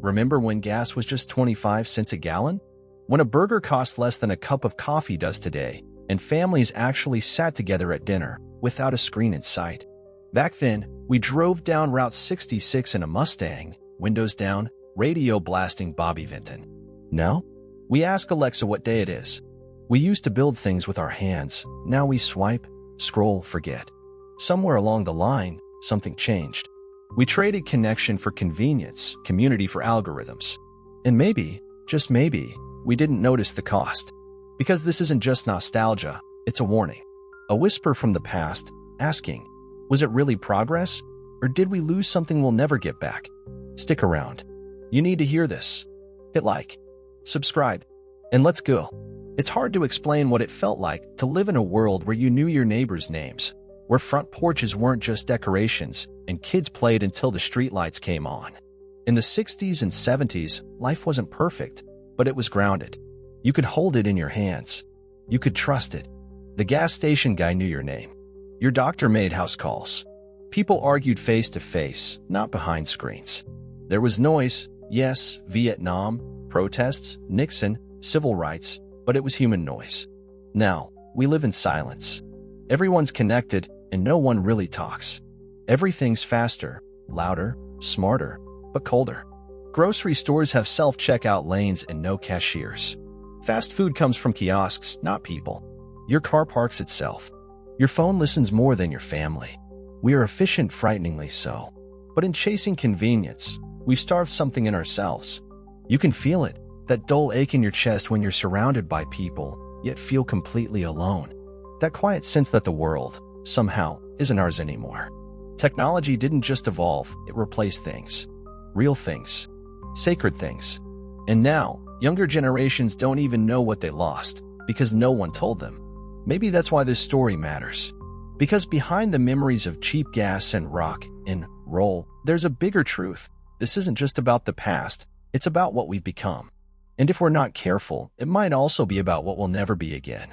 Remember when gas was just 25 cents a gallon? When a burger cost less than a cup of coffee does today, and families actually sat together at dinner without a screen in sight. Back then, we drove down Route 66 in a Mustang, windows down, radio blasting Bobby Vinton. Now, we ask Alexa what day it is. We used to build things with our hands. Now we swipe, scroll, forget. Somewhere along the line, something changed. We traded connection for convenience, community for algorithms. And maybe, just maybe, we didn't notice the cost. Because this isn't just nostalgia, it's a warning. A whisper from the past, asking, was it really progress? Or did we lose something we'll never get back? Stick around. You need to hear this. Hit like, subscribe, and let's go. It's hard to explain what it felt like to live in a world where you knew your neighbors' names, where front porches weren't just decorations, and kids played until the streetlights came on. In the 60s and 70s, life wasn't perfect, but it was grounded. You could hold it in your hands. You could trust it. The gas station guy knew your name. Your doctor made house calls. People argued face to face, not behind screens. There was noise, yes, Vietnam, protests, Nixon, civil rights, but it was human noise. Now, we live in silence. Everyone's connected, and no one really talks. Everything's faster, louder, smarter, but colder. Grocery stores have self-checkout lanes and no cashiers. Fast food comes from kiosks, not people. Your car parks itself. Your phone listens more than your family. We are efficient, frighteningly so. But in chasing convenience, we've starved something in ourselves. You can feel it, that dull ache in your chest when you're surrounded by people, yet feel completely alone. That quiet sense that the world, somehow, isn't ours anymore. Technology didn't just evolve, it replaced things. Real things. Sacred things. And now, younger generations don't even know what they lost, because no one told them. Maybe that's why this story matters. Because behind the memories of cheap gas and rock and roll, there's a bigger truth. This isn't just about the past, it's about what we've become. And if we're not careful, it might also be about what we'll never be again.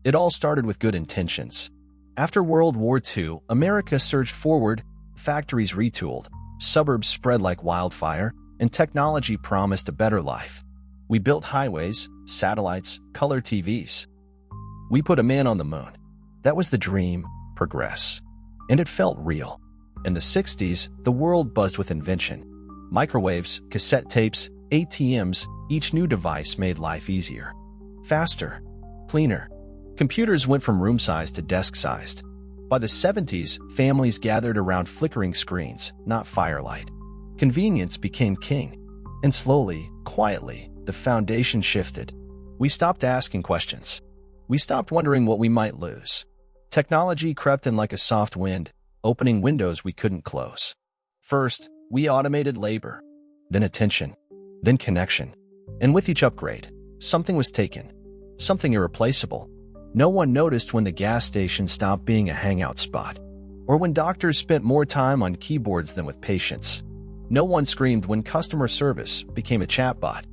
It all started with good intentions. After World War II, America surged forward, factories retooled, suburbs spread like wildfire, and technology promised a better life. We built highways, satellites, color TVs. We put a man on the moon. That was the dream, progress. And it felt real. In the 60s, the world buzzed with invention. Microwaves, cassette tapes, ATMs, each new device made life easier. Faster, cleaner. Computers went from room-sized to desk-sized. By the 70s, families gathered around flickering screens, not firelight. Convenience became king. And slowly, quietly, the foundation shifted. We stopped asking questions. We stopped wondering what we might lose. Technology crept in like a soft wind, opening windows we couldn't close. First, we automated labor, then attention, then connection. And with each upgrade, something was taken, something irreplaceable. No one noticed when the gas station stopped being a hangout spot, or when doctors spent more time on keyboards than with patients. No one screamed when customer service became a chatbot.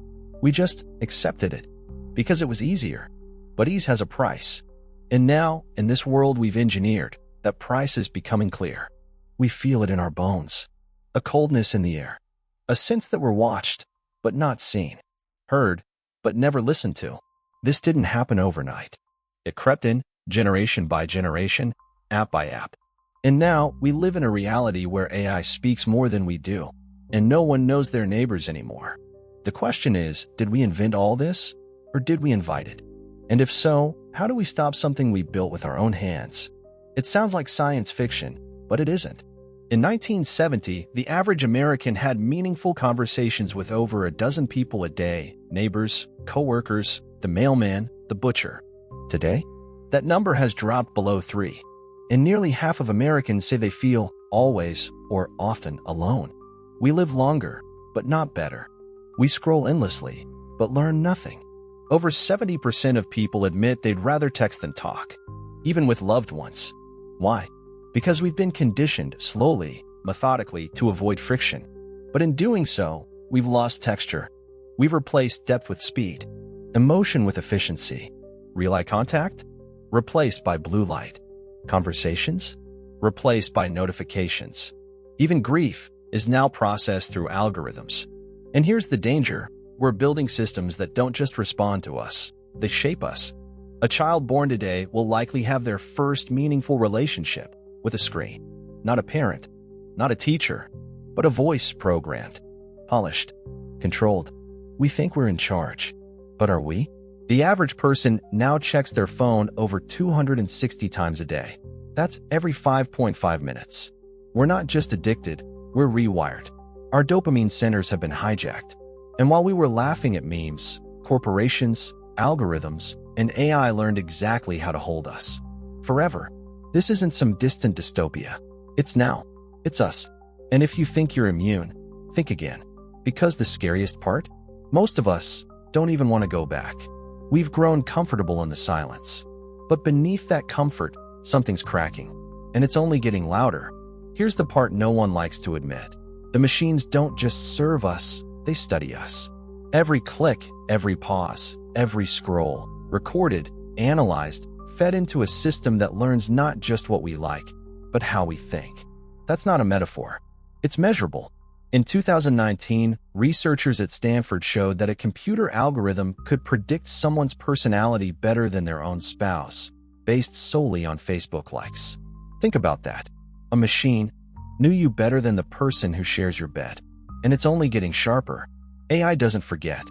We just accepted it, because it was easier. But ease has a price. And now, in this world we've engineered, that price is becoming clear. We feel it in our bones. A coldness in the air. A sense that we're watched, but not seen. Heard, but never listened to. This didn't happen overnight. It crept in, generation by generation, app by app. And now, we live in a reality where AI speaks more than we do, and no one knows their neighbors anymore. The question is, did we invent all this, or did we invite it? And if so, how do we stop something we built with our own hands? It sounds like science fiction, but it isn't. In 1970, the average American had meaningful conversations with over a dozen people a day, neighbors, coworkers, the mailman, the butcher. Today, that number has dropped below 3, and nearly half of Americans say they feel always or often alone. We live longer, but not better. We scroll endlessly, but learn nothing. Over 70% of people admit they'd rather text than talk, even with loved ones. Why? Because we've been conditioned slowly, methodically, to avoid friction. But in doing so, we've lost texture. We've replaced depth with speed, emotion with efficiency. Real eye contact? Replaced by blue light. Conversations? Replaced by notifications. Even grief is now processed through algorithms. And here's the danger. We're building systems that don't just respond to us, they shape us. A child born today will likely have their first meaningful relationship with a screen. Not a parent, not a teacher, but a voice programmed, polished, controlled. We think we're in charge, but are we? The average person now checks their phone over 260 times a day. That's every 5.5 minutes. We're not just addicted, we're rewired. Our dopamine centers have been hijacked. And while we were laughing at memes, corporations, algorithms, and AI learned exactly how to hold us. Forever. This isn't some distant dystopia. It's now. It's us. And if you think you're immune, think again. Because the scariest part? Most of us don't even want to go back. We've grown comfortable in the silence. But beneath that comfort, something's cracking. And it's only getting louder. Here's the part no one likes to admit. The machines don't just serve us, they study us. Every click, every pause, every scroll, recorded, analyzed, fed into a system that learns not just what we like, but how we think. That's not a metaphor. It's measurable. In 2019, researchers at Stanford showed that a computer algorithm could predict someone's personality better than their own spouse, based solely on Facebook likes. Think about that. A machine knew you better than the person who shares your bed. And it's only getting sharper. AI doesn't forget.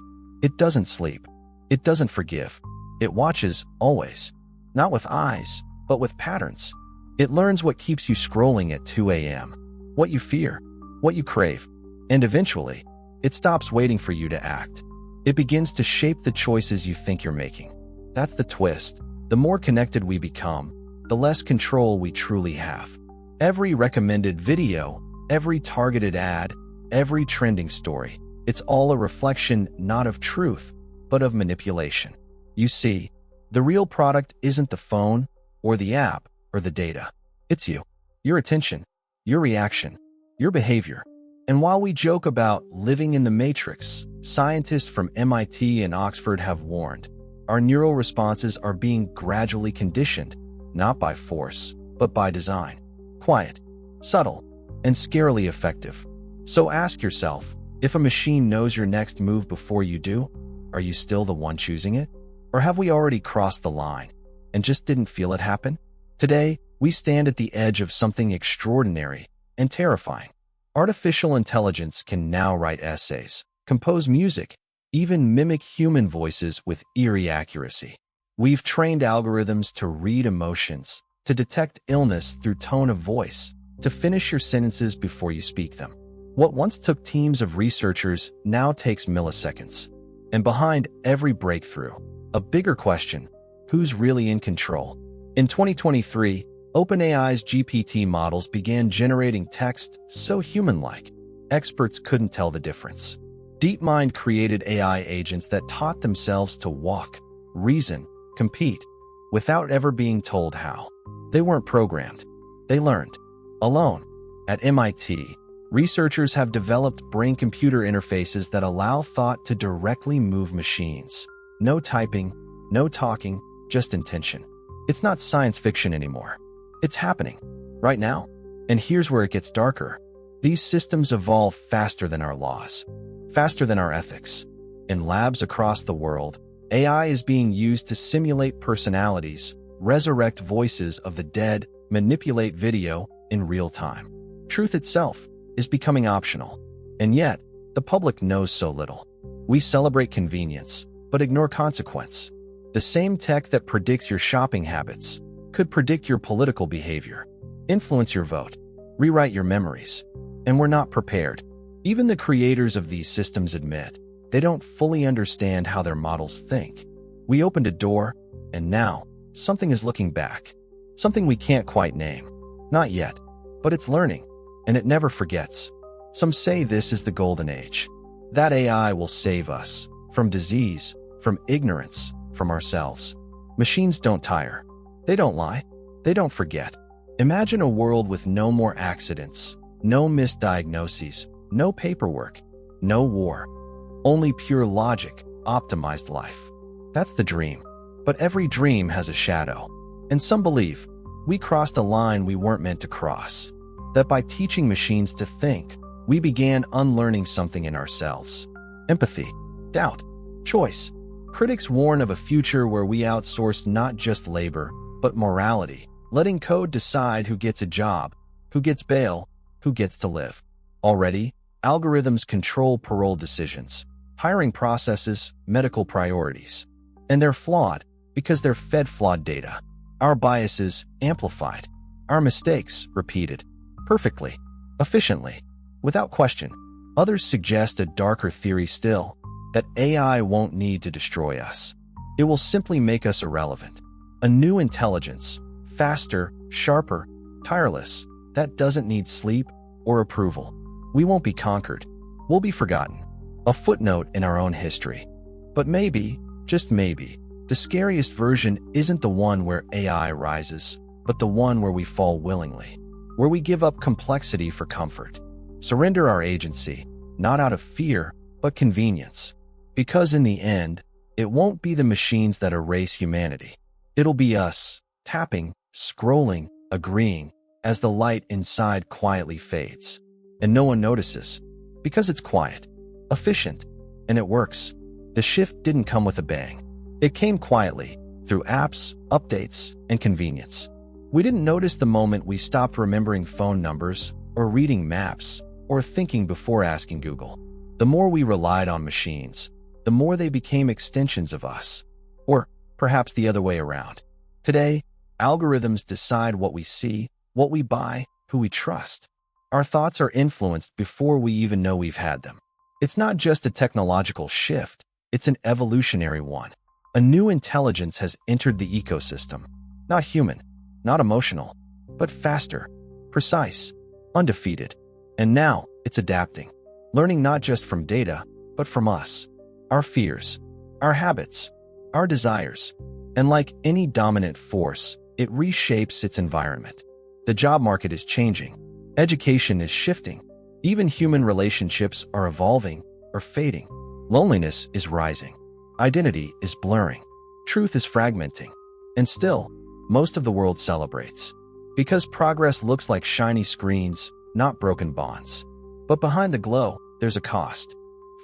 It doesn't sleep. It doesn't forgive. It watches, always. Not with eyes, but with patterns. It learns what keeps you scrolling at 2 a.m., what you fear, what you crave, and eventually, it stops waiting for you to act. It begins to shape the choices you think you're making. That's the twist. The more connected we become, the less control we truly have. Every recommended video, every targeted ad, every trending story, it's all a reflection not of truth, but of manipulation. You see, the real product isn't the phone, or the app, or the data. It's you, your attention, your reaction, your behavior. And while we joke about living in the matrix, scientists from MIT and Oxford have warned, our neural responses are being gradually conditioned, not by force, but by design. Quiet, subtle, and scarily effective. So ask yourself, if a machine knows your next move before you do, are you still the one choosing it? Or have we already crossed the line and just didn't feel it happen? Today, we stand at the edge of something extraordinary and terrifying. Artificial intelligence can now write essays, compose music, even mimic human voices with eerie accuracy. We've trained algorithms to read emotions, to detect illness through tone of voice, to finish your sentences before you speak them. What once took teams of researchers now takes milliseconds. And behind every breakthrough, a bigger question: who's really in control? In 2023, OpenAI's GPT models began generating text so human-like, experts couldn't tell the difference. DeepMind created AI agents that taught themselves to walk, reason, compete, without ever being told how. They weren't programmed. They learned. Alone. At MIT, researchers have developed brain-computer interfaces that allow thought to directly move machines. No typing, no talking, just intention. It's not science fiction anymore. It's happening. Right now. And here's where it gets darker. These systems evolve faster than our laws. Faster than our ethics. In labs across the world, AI is being used to simulate personalities, resurrect voices of the dead, manipulate video in real time. Truth itself is becoming optional. And yet, the public knows so little. We celebrate convenience, but ignore consequence. The same tech that predicts your shopping habits could predict your political behavior, influence your vote, rewrite your memories. And we're not prepared. Even the creators of these systems admit they don't fully understand how their models think. We opened a door, and now something is looking back. Something we can't quite name. Not yet, but it's learning, and it never forgets. Some say this is the golden age. That AI will save us from disease, from ignorance, from ourselves. Machines don't tire. They don't lie. They don't forget. Imagine a world with no more accidents, no misdiagnoses, no paperwork, no war. Only pure logic, optimized life. That's the dream. But every dream has a shadow. And some believe we crossed a line we weren't meant to cross. That by teaching machines to think, we began unlearning something in ourselves. empathy, doubt, choice. Critics warn of a future where we outsource not just labor, but morality, letting code decide who gets a job, who gets bail, who gets to live. Already, algorithms control parole decisions, hiring processes, medical priorities. And they're flawed because they're fed flawed data. Our biases amplified, our mistakes repeated, perfectly, efficiently, without question. Others suggest a darker theory still, that AI won't need to destroy us. It will simply make us irrelevant. A new intelligence, faster, sharper, tireless, that doesn't need sleep or approval. We won't be conquered. We'll be forgotten. A footnote in our own history. But maybe, just maybe, the scariest version isn't the one where AI rises, but the one where we fall willingly, where we give up complexity for comfort, surrender our agency, not out of fear, but convenience. Because in the end, it won't be the machines that erase humanity. It'll be us, tapping, scrolling, agreeing, as the light inside quietly fades. And no one notices, because it's quiet, efficient, and it works. The shift didn't come with a bang. It came quietly, through apps, updates, and convenience. We didn't notice the moment we stopped remembering phone numbers, or reading maps, or thinking before asking Google. The more we relied on machines, the more they became extensions of us. Or perhaps the other way around. Today, algorithms decide what we see, what we buy, who we trust. Our thoughts are influenced before we even know we've had them. It's not just a technological shift, it's an evolutionary one. A new intelligence has entered the ecosystem. Not human, not emotional, but faster, precise, undefeated. And now, it's adapting, learning not just from data, but from us, our fears, our habits, our desires. And like any dominant force, it reshapes its environment. The job market is changing. Education is shifting. Even human relationships are evolving or fading. Loneliness is rising. Identity is blurring. Truth is fragmenting. And still, most of the world celebrates. Because progress looks like shiny screens, not broken bonds. But behind the glow, there's a cost.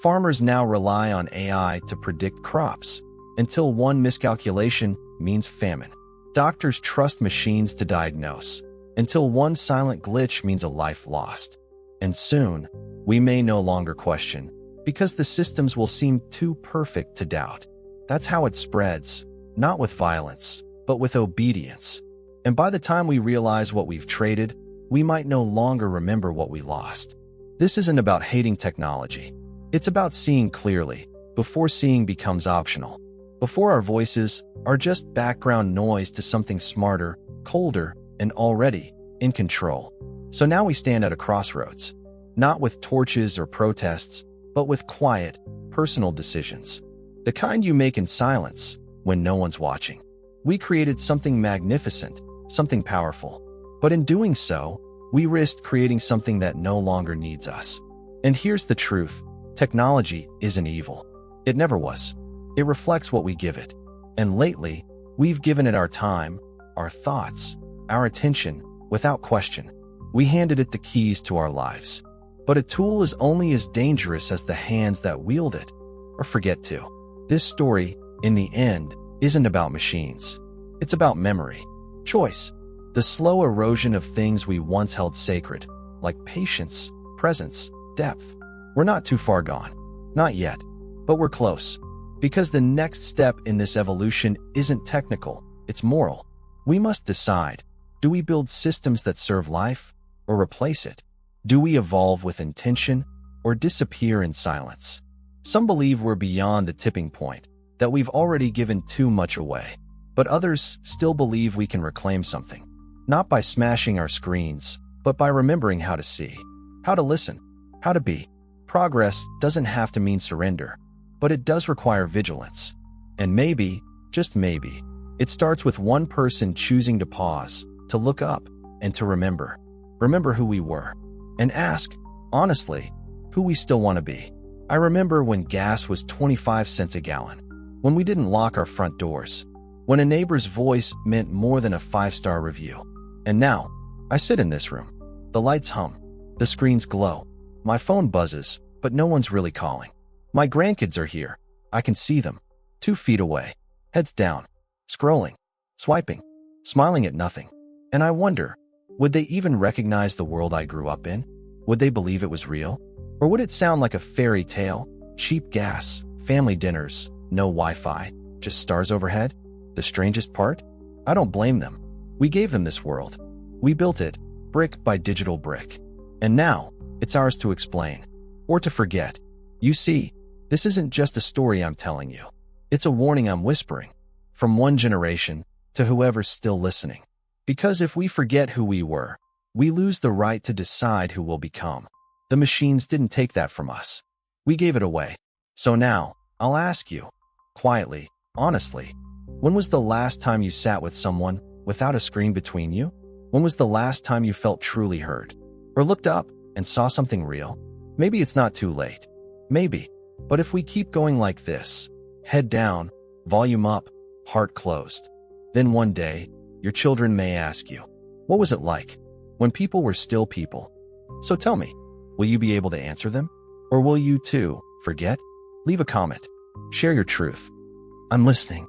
Farmers now rely on AI to predict crops, until one miscalculation means famine. Doctors trust machines to diagnose, until one silent glitch means a life lost. And soon, we may no longer question, because the systems will seem too perfect to doubt. That's how it spreads, not with violence, but with obedience. And by the time we realize what we've traded, we might no longer remember what we lost. This isn't about hating technology. It's about seeing clearly, before seeing becomes optional. Before our voices are just background noise to something smarter, colder, and already in control. So now we stand at a crossroads, not with torches or protests, but with quiet, personal decisions. The kind you make in silence, when no one's watching. We created something magnificent, something powerful. But in doing so, we risked creating something that no longer needs us. And here's the truth. Technology isn't evil. It never was. It reflects what we give it. And lately, we've given it our time, our thoughts, our attention, without question. We handed it the keys to our lives. But a tool is only as dangerous as the hands that wield it, or forget to. This story, in the end, isn't about machines. It's about memory, choice, the slow erosion of things we once held sacred, like patience, presence, depth. We're not too far gone. Not yet. But we're close. Because the next step in this evolution isn't technical, it's moral. We must decide, do we build systems that serve life, or replace it? Do we evolve with intention, or disappear in silence? Some believe we're beyond the tipping point, that we've already given too much away. But others still believe we can reclaim something. Not by smashing our screens, but by remembering how to see, how to listen, how to be. Progress doesn't have to mean surrender, but it does require vigilance. And maybe, just maybe, it starts with one person choosing to pause, to look up, and to remember. Remember who we were. And ask, honestly, who we still want to be. I remember when gas was 25 cents a gallon. When we didn't lock our front doors. When a neighbor's voice meant more than a 5-star review. And now, I sit in this room. The lights hum. The screens glow. My phone buzzes, but no one's really calling. My grandkids are here. I can see them. 2 feet away. Heads down. Scrolling. Swiping. Smiling at nothing. And I wonder, would they even recognize the world I grew up in? Would they believe it was real? Or would it sound like a fairy tale? Cheap gas, family dinners, no Wi-Fi, just stars overhead? The strangest part? I don't blame them. We gave them this world. We built it, brick by digital brick. And now, it's ours to explain. Or to forget. You see, this isn't just a story I'm telling you. It's a warning I'm whispering. From one generation to whoever's still listening. Because if we forget who we were, we lose the right to decide who we'll become. The machines didn't take that from us. We gave it away. So now, I'll ask you, quietly, honestly, when was the last time you sat with someone without a screen between you? When was the last time you felt truly heard? Or looked up and saw something real? Maybe it's not too late. Maybe. But if we keep going like this, head down, volume up, heart closed, then one day, your children may ask you, what was it like when people were still people? So tell me, will you be able to answer them? Or will you too forget? Leave a comment. Share your truth. I'm listening.